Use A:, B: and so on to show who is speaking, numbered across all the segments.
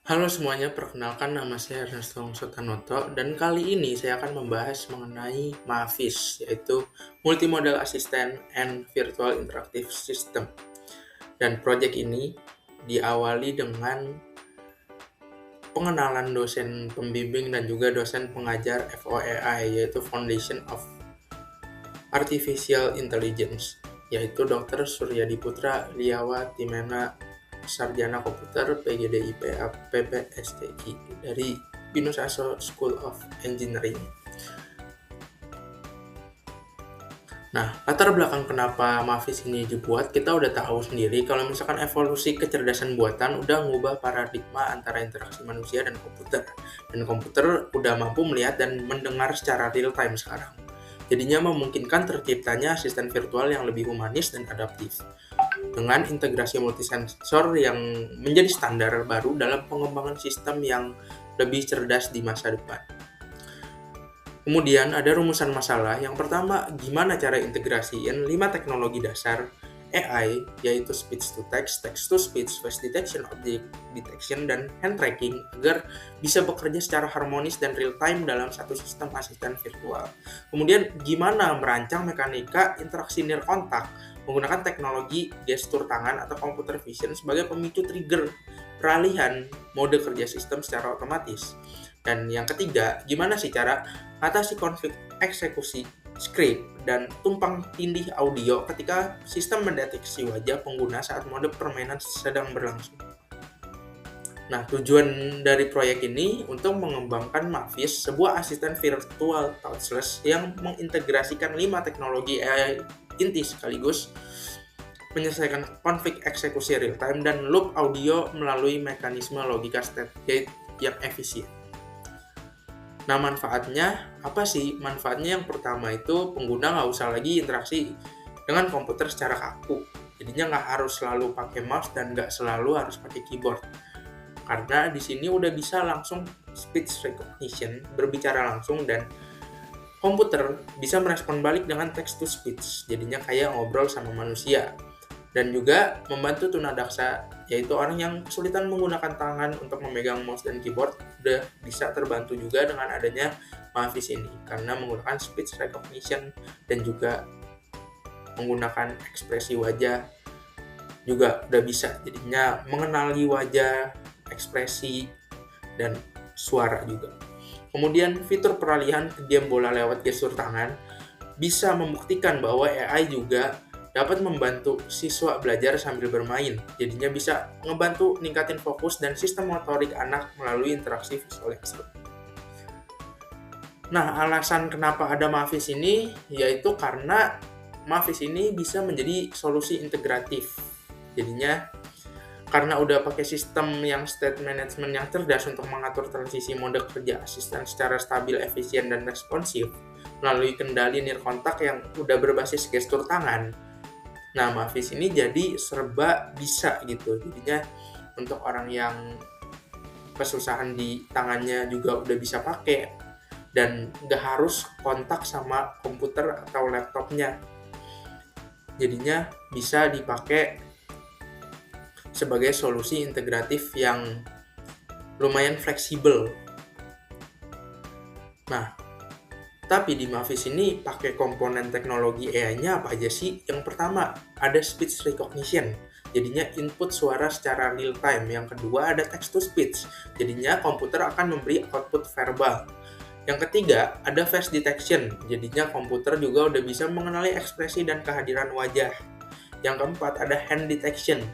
A: Halo semuanya, perkenalkan nama saya Ernesto Sotanoto dan kali ini saya akan membahas mengenai MAVIS, yaitu Multimodal Assistant and Virtual Interactive System. Dan proyek ini diawali dengan pengenalan dosen pembimbing dan juga dosen pengajar FOAI, yaitu Foundation of Artificial Intelligence, yaitu Dr. Suryadi Putra Liawa Timena, Sarjana Komputer PGDIPA PPSTI dari Binus Aso School of Engineering. Nah, latar belakang kenapa MAVIS ini dibuat, kita udah tahu sendiri kalau misalkan evolusi kecerdasan buatan udah ngubah paradigma antara interaksi manusia dan komputer. Dan komputer udah mampu melihat dan mendengar secara real time sekarang. Jadinya memungkinkan terciptanya asisten virtual yang lebih humanis dan adaptif. Dengan integrasi multisensor yang menjadi standar baru dalam pengembangan sistem yang lebih cerdas di masa depan. Kemudian ada rumusan masalah. Yang pertama, gimana cara integrasiin 5 teknologi dasar AI, yaitu speech to text, text to speech, face detection, object detection, dan hand tracking agar bisa bekerja secara harmonis dan real time dalam satu sistem asisten virtual. Kemudian gimana merancang mekanika interaksi near kontak menggunakan teknologi gestur tangan atau computer vision sebagai pemicu trigger peralihan mode kerja sistem secara otomatis. Dan yang ketiga, gimana sih cara atasi konflik eksekusi script dan tumpang tindih audio ketika sistem mendeteksi wajah pengguna saat mode permainan sedang berlangsung. Nah, tujuan dari proyek ini untuk mengembangkan MAVIS, sebuah asisten virtual touchless yang mengintegrasikan 5 teknologi AI inti sekaligus menyelesaikan konflik eksekusi real time dan loop audio melalui mekanisme logika state gate yang efisien. Nah, manfaatnya apa sih? Manfaatnya yang pertama itu pengguna nggak usah lagi interaksi dengan komputer secara kaku. Jadinya nggak harus selalu pakai mouse dan nggak selalu harus pakai keyboard. Karena di sini udah bisa langsung speech recognition, berbicara langsung, dan komputer bisa merespon balik dengan text to speech. Jadinya kayak ngobrol sama manusia. Dan juga membantu tunadaksa, yaitu orang yang kesulitan menggunakan tangan untuk memegang mouse dan keyboard udah bisa terbantu juga dengan adanya MAVIS ini karena menggunakan speech recognition dan juga menggunakan ekspresi wajah juga udah bisa, jadinya mengenali wajah, ekspresi, dan suara juga. Kemudian fitur peralihan ke game bola lewat gestur tangan bisa membuktikan bahwa AI juga dapat membantu siswa belajar sambil bermain. Jadinya bisa ngebantu ningkatin fokus dan sistem motorik anak melalui interaksi visual expert. Nah, alasan kenapa ada MAVIS ini yaitu karena MAVIS ini bisa menjadi solusi integratif. Jadinya karena udah pakai sistem yang state management yang cerdas untuk mengatur transisi mode kerja asisten secara stabil, efisien, dan responsif melalui kendali near kontak yang udah berbasis gestur tangan. Nah, MAVIS ini jadi serba bisa gitu. Jadinya untuk orang yang kesusahan di tangannya juga udah bisa pakai dan nggak harus kontak sama komputer atau laptopnya. Jadinya bisa dipakai sebagai solusi integratif yang lumayan fleksibel. Nah, tapi di MAVIS ini pakai komponen teknologi AI-nya apa aja sih? Yang pertama, ada speech recognition. Jadinya input suara secara real time. Yang kedua, ada text to speech. Jadinya komputer akan memberi output verbal. Yang ketiga, ada face detection. Jadinya komputer juga udah bisa mengenali ekspresi dan kehadiran wajah. Yang keempat, ada hand detection.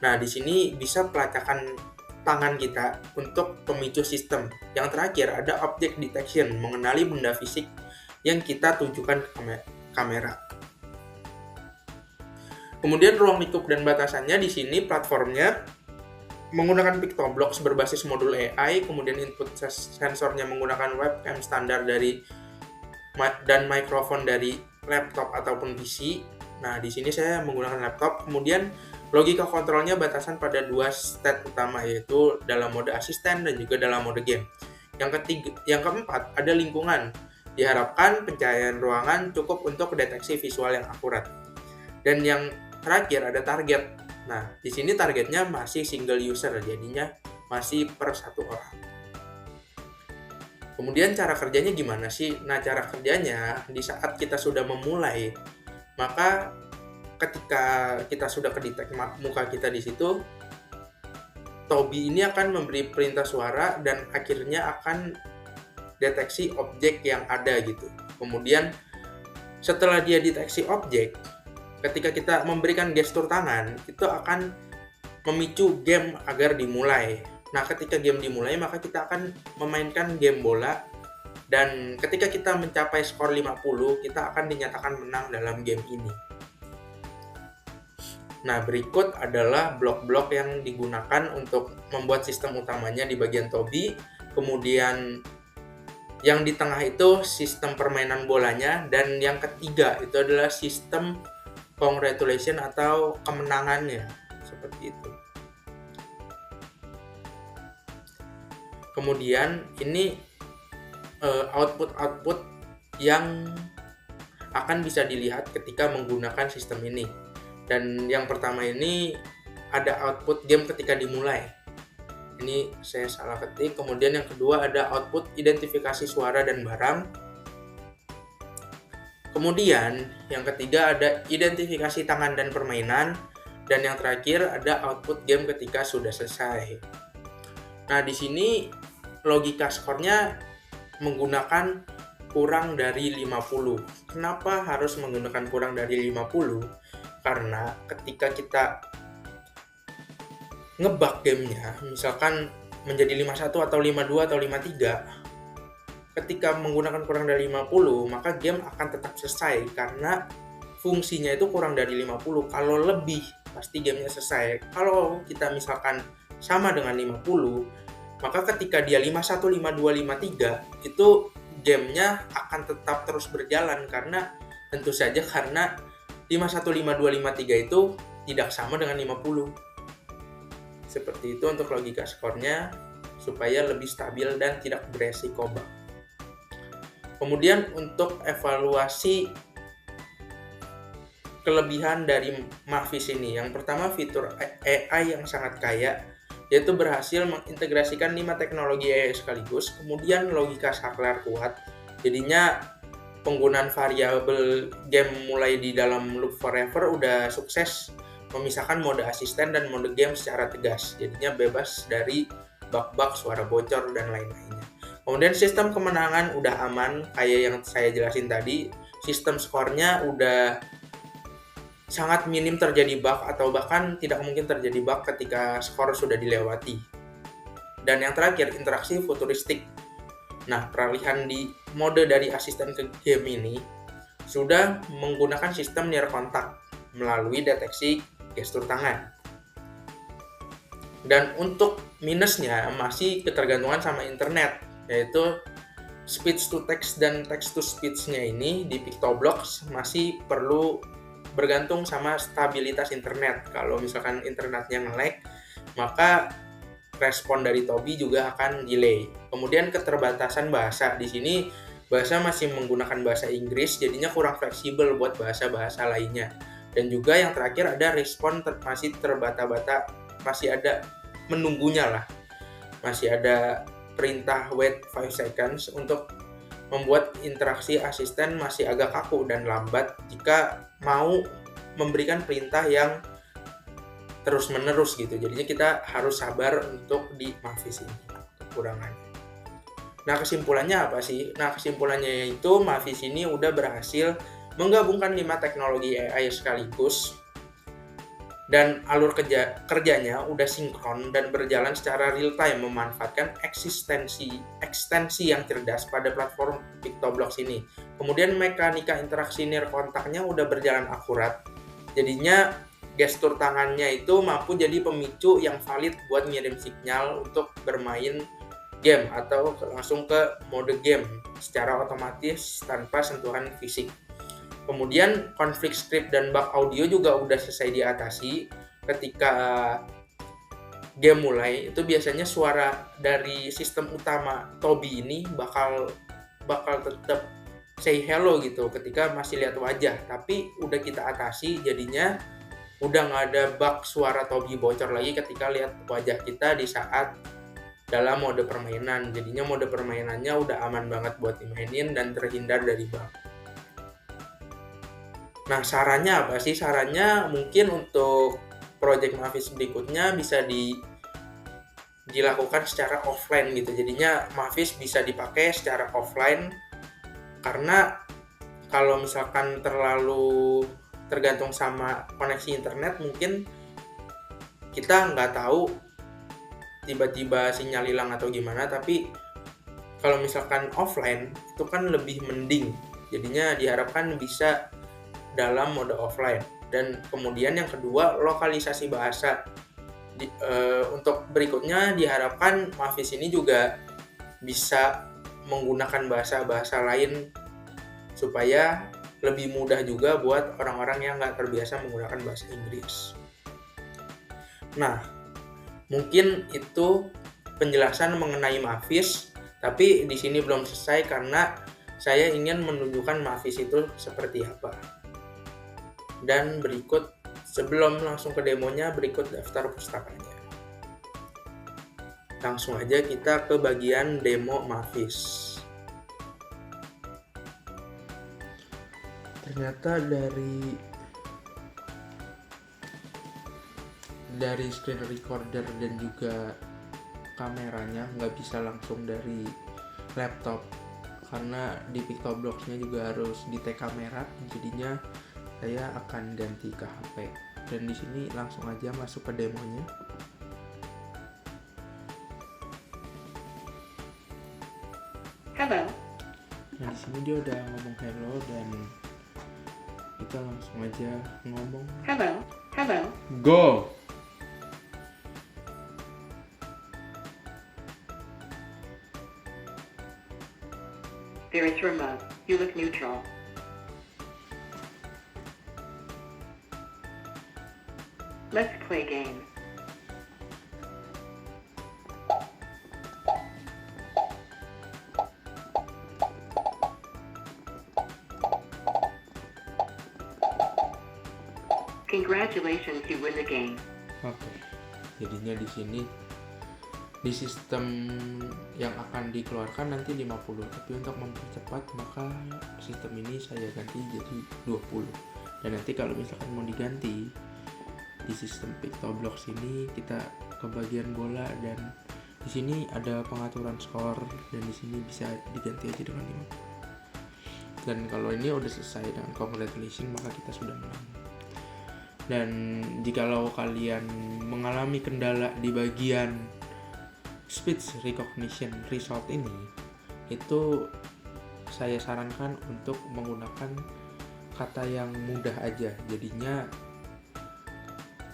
A: Nah, di sini bisa pelacakan tangan kita untuk pemicu sistem. Yang terakhir ada object detection, mengenali benda fisik yang kita tunjukkan ke kamera. Kemudian ruang lingkup dan batasannya di sini platformnya menggunakan PictoBlox berbasis modul AI, kemudian input sensornya menggunakan webcam standar dan mikrofon dari laptop ataupun PC. Nah, di sini saya menggunakan laptop. Kemudian logika kontrolnya batasan pada 2 state utama, yaitu dalam mode asisten dan juga dalam mode game. Yang keempat, ada lingkungan. Diharapkan pencahayaan ruangan cukup untuk deteksi visual yang akurat. Dan yang terakhir ada target. Nah, di sini targetnya masih single user, jadinya masih per satu orang. Kemudian cara kerjanya gimana sih? Nah, cara kerjanya di saat kita sudah memulai, maka ketika kita sudah kedetek muka kita di situ, Toby ini akan memberi perintah suara dan akhirnya akan deteksi objek yang ada gitu. Kemudian setelah dia deteksi objek, ketika kita memberikan gestur tangan, itu akan memicu game agar dimulai. Nah, ketika game dimulai, maka kita akan memainkan game bola, dan ketika kita mencapai skor 50, kita akan dinyatakan menang dalam game ini. Nah, berikut adalah blok-blok yang digunakan untuk membuat sistem utamanya di bagian Toby. Kemudian yang di tengah itu sistem permainan bolanya, dan yang ketiga itu adalah sistem congratulation atau kemenangannya, seperti itu. Kemudian ini output-output yang akan bisa dilihat ketika menggunakan sistem ini. Dan yang pertama ini ada output game ketika dimulai. Ini saya salah ketik. Kemudian yang kedua ada output identifikasi suara dan barang. Kemudian yang ketiga ada identifikasi tangan dan permainan. Dan yang terakhir ada output game ketika sudah selesai. Nah, di sini logika skornya menggunakan kurang dari 50. Kenapa harus menggunakan kurang dari 50? Karena ketika kita ngebug gamenya, misalkan menjadi 51 atau 52 atau 53, ketika menggunakan kurang dari 50, maka game akan tetap selesai karena fungsinya itu kurang dari 50. Kalau lebih, pasti gamenya selesai. Kalau kita misalkan sama dengan 50, maka ketika dia 51, 52, 53, itu gamenya akan tetap terus berjalan karena tentu saja karena 51, 52, 53 itu tidak sama dengan 50. Seperti itu untuk logika skornya supaya lebih stabil dan tidak beresiko bug. Kemudian untuk evaluasi kelebihan dari Mafis ini, yang pertama fitur AI yang sangat kaya, yaitu berhasil mengintegrasikan 5 teknologi AI sekaligus, kemudian logika saklar kuat, jadinya penggunaan variabel game mulai di dalam Loop Forever udah sukses memisahkan mode asisten dan mode game secara tegas, jadinya bebas dari bug-bug, suara bocor, dan lain-lainnya. Kemudian sistem kemenangan udah aman, kayak yang saya jelasin tadi, sistem skornya udah sangat minim terjadi bug atau bahkan tidak mungkin terjadi bug ketika skor sudah dilewati. Dan yang terakhir, interaksi futuristik. Nah, peralihan di mode dari asisten ke game ini sudah menggunakan sistem near contact melalui deteksi gestur tangan. Dan untuk minusnya masih ketergantungan sama internet, yaitu speech to text dan text to speech-nya ini di Pictoblox masih perlu bergantung sama stabilitas internet. Kalau misalkan internetnya nge-lag, maka respon dari Toby juga akan delay. Kemudian keterbatasan bahasa. Di sini bahasa masih menggunakan bahasa Inggris, jadinya kurang fleksibel buat bahasa-bahasa lainnya. Dan juga yang terakhir ada respon masih terbata-bata, masih ada menunggunya lah. Masih ada perintah wait 5 seconds untuk membuat interaksi asisten masih agak kaku dan lambat jika mau memberikan perintah yang terus-menerus gitu. Jadinya kita harus sabar untuk di Mafis ini kekurangannya. Nah, kesimpulannya apa sih? Nah, kesimpulannya yaitu Mafis ini udah berhasil menggabungkan 5 teknologi AI sekaligus, dan alur kerjanya udah sinkron dan berjalan secara real time memanfaatkan ekstensi yang cerdas pada platform Pictoblox ini. Kemudian mekanika interaksi near kontaknya udah berjalan akurat. Jadinya gestur tangannya itu mampu jadi pemicu yang valid buat ngirim sinyal untuk bermain game atau langsung ke mode game secara otomatis tanpa sentuhan fisik. Kemudian konflik script dan bug audio juga udah selesai diatasi. Ketika game mulai, itu biasanya suara dari sistem utama Toby ini bakal tetap say hello gitu ketika masih lihat wajah. Tapi udah kita atasi, jadinya udah nggak ada bug suara Toby bocor lagi ketika lihat wajah kita di saat dalam mode permainan. Jadinya mode permainannya udah aman banget buat dimainin dan terhindar dari bug. Nah, sarannya apa sih? Sarannya mungkin untuk project Mavis berikutnya bisa dilakukan secara offline gitu. Jadinya Mavis bisa dipakai secara offline, karena kalau misalkan terlalu tergantung sama koneksi internet, mungkin kita nggak tahu tiba-tiba sinyal hilang atau gimana. Tapi kalau misalkan offline itu kan lebih mending, jadinya diharapkan bisa dalam mode offline. Dan kemudian yang kedua, lokalisasi bahasa. Untuk berikutnya diharapkan Mavis ini juga bisa menggunakan bahasa-bahasa lain supaya lebih mudah juga buat orang-orang yang nggak terbiasa menggunakan bahasa Inggris. Nah, mungkin itu penjelasan mengenai Mavis, tapi di sini belum selesai karena saya ingin menunjukkan Mavis itu seperti apa. Dan berikut, sebelum langsung ke demonya, berikut daftar pustakanya. Langsung aja kita ke bagian demo Mavis. Ternyata dari screen recorder dan juga kameranya nggak bisa langsung dari laptop, karena di Pictoblox-nya juga harus di tag kamera. Jadinya saya akan ganti ke HP. Dan di sini langsung aja masuk ke demonya.
B: Hello.
A: Nah, di sini dia udah ngomong hello, dan kita langsung aja ngomong
B: Hello. Hello.
A: go.
B: There is your mug. You look neutral. Let's play game. Congratulations, you win the game.
A: Oke. Jadinya di sini di sistem yang akan dikeluarkan nanti 50, tapi untuk mempercepat maka sistem ini saya ganti jadi 20. Dan nanti kalau misalkan mau diganti di sistem Pictoblox ini, kita ke bagian bola dan di sini ada pengaturan skor, dan di sini bisa diganti aja dengan 5. Dan kalau ini udah selesai dengan congratulations, maka kita sudah menang. Dan jikalau kalian mengalami kendala di bagian speech recognition result ini, itu saya sarankan untuk menggunakan kata yang mudah aja. Jadinya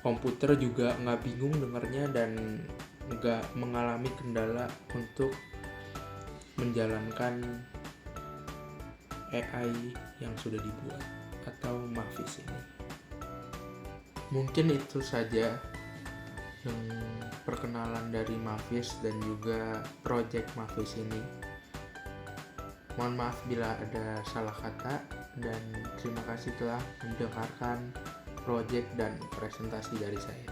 A: komputer juga nggak bingung dengarnya dan nggak mengalami kendala untuk menjalankan AI yang sudah dibuat atau Mavis ini. Mungkin itu saja yang perkenalan dari Mavis dan juga project Mavis ini. Mohon maaf bila ada salah kata, dan terima kasih telah mendengarkan project dan presentasi dari saya.